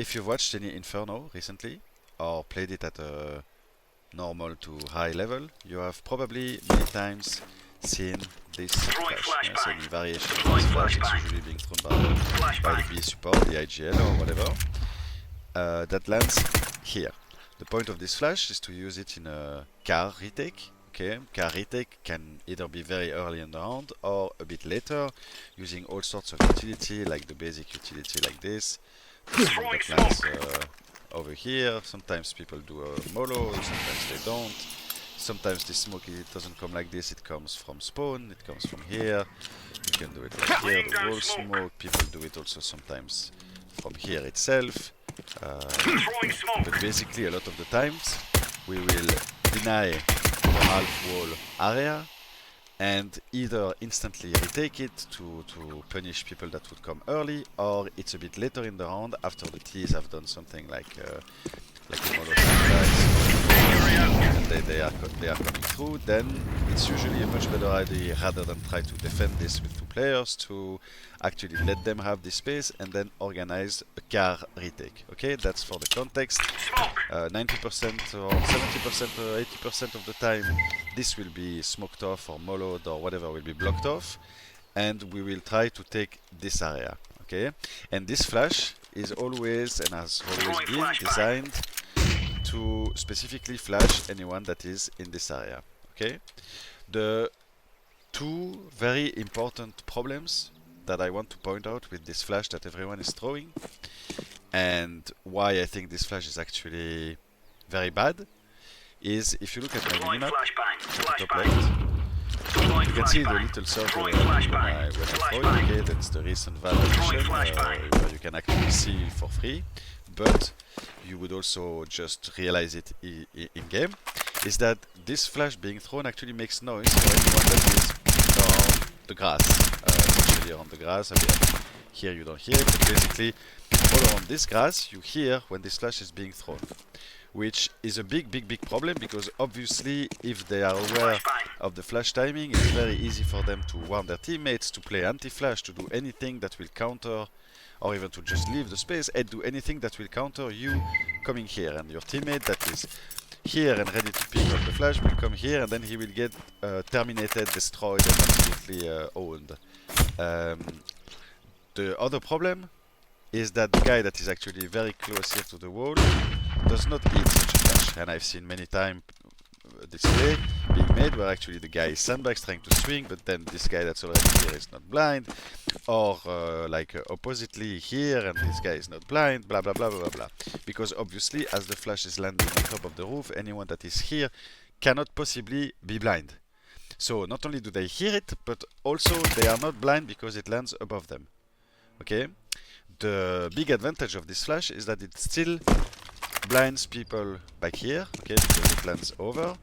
if you've watched any Inferno recently, or played it at a normal to high level, you have probably many times seen this flash. Yes, any variation of this flash, it's usually being thrown by the B support, the IGL or whatever, that lands here. The point of this flash is to use it in a car retake. Okay, car retake can either be very early in the round or a bit later, using all sorts of utility, like the basic utility like this. The smoke that lands over here. Sometimes people do a molo, sometimes they don't. Sometimes the smoke, it doesn't come like this, it comes from spawn, it comes from here. You can do it like here, the wall smoke. People do it also sometimes from here itself. But basically a lot of the times we will deny the half wall area and either instantly retake it to punish people that would come early, or it's a bit later in the round after the T's have done something like the model and they are coming through. Then it's usually a much better idea, rather than try to defend this with two players, to actually let them have this space and then organize a car retake. Okay, that's for the context. 90% or 70% or 80% of the time this will be smoked off or moloed or whatever will be blocked off, and we will try to take this area. Okay, and this flash is always and has always been designed to specifically flash anyone that is in this area. Okay, the two very important problems that I want to point out with this flash that everyone is throwing, and why I think this flash is actually very bad, is if you look at my minimap at the top left, you can see the little circle when I throw it. Okay, that's the recent validation where you can actually see for free, but you would also just realize it in game, is that this flash being thrown actually makes noise for anyone that is on the grass. Especially on the grass, I mean, here you don't hear it, but basically all around this grass you hear when this flash is being thrown, which is a big problem, because obviously if they are aware of the flash timing, it's very easy for them to warn their teammates, to play anti-flash, to do anything that will counter, or even to just leave the space and do anything that will counter you coming here, and your teammate that is here and ready to pick up the flash will come here, and then he will get terminated, destroyed, and absolutely owned. The other problem is that the guy that is actually very close here to the wall does not eat such a flash, and I've seen many times this play being made where actually the guy is sandbags trying to swing, but then this guy that's already here is not blind, or oppositely here and this guy is not blind, blah blah blah blah blah, because obviously as the flash is landing on top of the roof, anyone that is here cannot possibly be blind. So not only do they hear it, but also they are not blind because it lands above them. Okay, the big advantage of this flash is that it still blinds people back here, okay, because it lands over,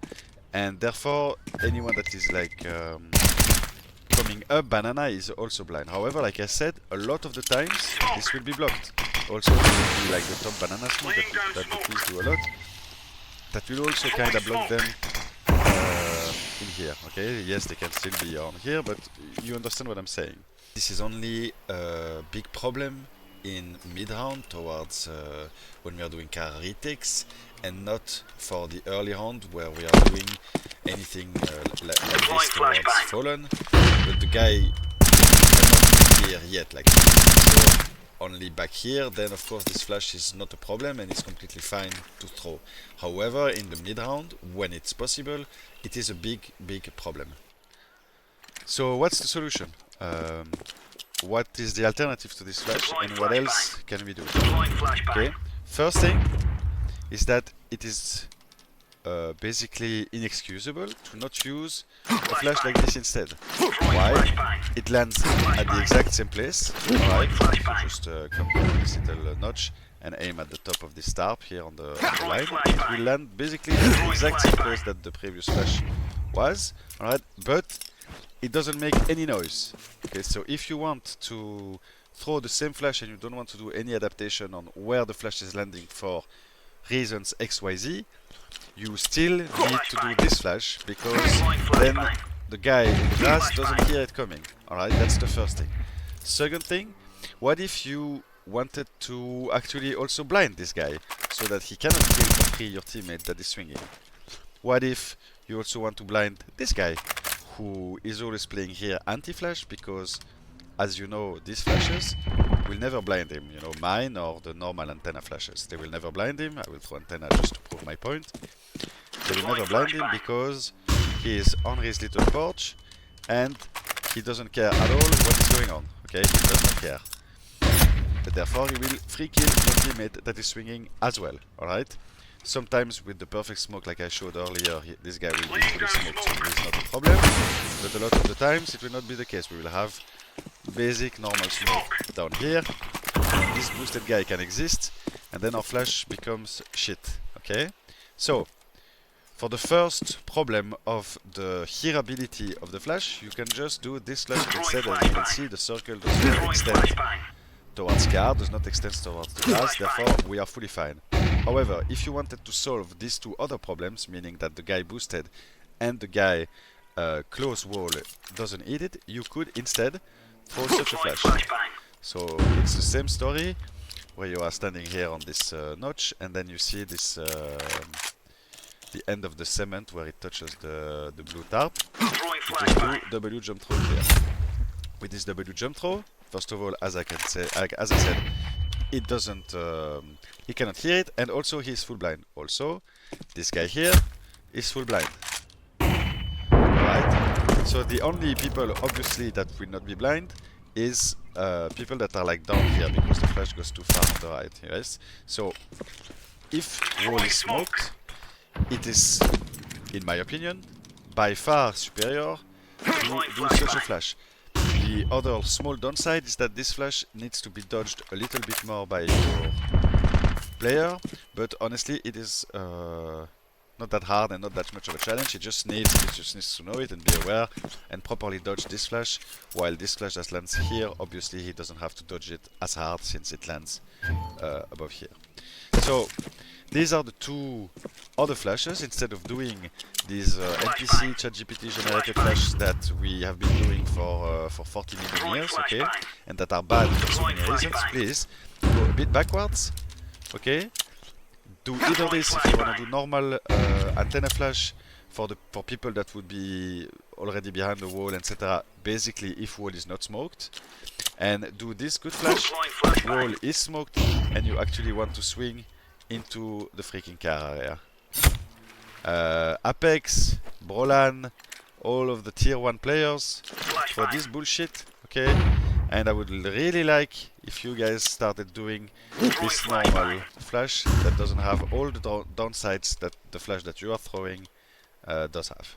and therefore anyone that is like coming up banana is also blind. However, like I said, a lot of the times this will be blocked. Also, there will be like the top banana smoke that the keys do a lot. That will also kind of block them in here. Okay, yes, they can still be on here, but you understand what I'm saying. This is only a big problem in mid-round towards when we are doing car retakes, and not for the early round where we are doing anything like this towards Fallen, but the guy cannot be here yet, like so only back here, then of course this flash is not a problem and it's completely fine to throw. However, in the mid-round, when it's possible, it is a big problem. So what's the solution? What is the alternative to this flash, and what else can we do? Okay, first thing is that it is basically inexcusable to not use a flash like this instead. Why? It lands at the exact same place. Right? Just come down this little notch and aim at the top of this tarp here on the line. It will land basically at the exact same place that the previous flash was. Alright, but it doesn't make any noise. Okay, so if you want to throw the same flash and you don't want to do any adaptation on where the flash is landing for reasons XYZ, you still need to do this flash, because then the guy in the grass doesn't hear it coming. Alright, that's the first thing. Second thing, what if you wanted to actually also blind this guy so that he cannot kill for free your teammate that is swinging? What if you also want to blind this guy who is always playing here anti-flash, because as you know, these flashes will never blind him, you know, mine or the normal antenna flashes. They will never blind him. I will throw antenna just to prove my point. They will never blind him because he is on his little porch and he doesn't care at all what is going on, okay? He does not care. But therefore he will free kill your teammate that is swinging as well, alright? Sometimes with the perfect smoke like I showed earlier, this guy will be fully smoked, so it's not a problem. But a lot of the times it will not be the case. We will have basic normal smoke down here. This boosted guy can exist, and then our flash becomes shit, okay? So, for the first problem of the hearability of the flash, you can just do this flash instead. As you can see, the circle does not extend towards car, does not extend towards the glass, therefore we are fully fine. However, if you wanted to solve these two other problems, meaning that the guy boosted and the guy close wall doesn't hit it, you could instead throw such a flash. So it's the same story, where you are standing here on this notch, and then you see this the end of the cement where it touches the blue tarp. You just do W jump throw here. With this W jump throw, first of all, as I said, it doesn't, he cannot hear it, and also he is full blind. Also, this guy here is full blind. Right? So the only people, obviously, that will not be blind is people that are like down here, because the flash goes too far on the right. Yes. So if wall is smoked, it is, in my opinion, by far superior to do such a flash. The other small downside is that this flash needs to be dodged a little bit more by your player, but honestly it is not that hard and not that much of a challenge. It just needs to know it and be aware and properly dodge this flash, while this flash that lands here, obviously he doesn't have to dodge it as hard since it lands above here. So these are the two other flashes, instead of doing these NPC ChatGPT generated flashes that we have been doing for 40 million years, okay, and that are bad for so many reasons. Please go a bit backwards, okay. Do either this if you want to do normal antenna flash for people that would be already behind the wall, etc. Basically, if wall is not smoked, and do this good flash. Wall is smoked, and you actually want to swing into the freaking car area. Apex, Brolan, all of the tier 1 players for this bullshit, okay? And I would really like if you guys started doing this normal flash that doesn't have all the downsides that the flash that you are throwing does have.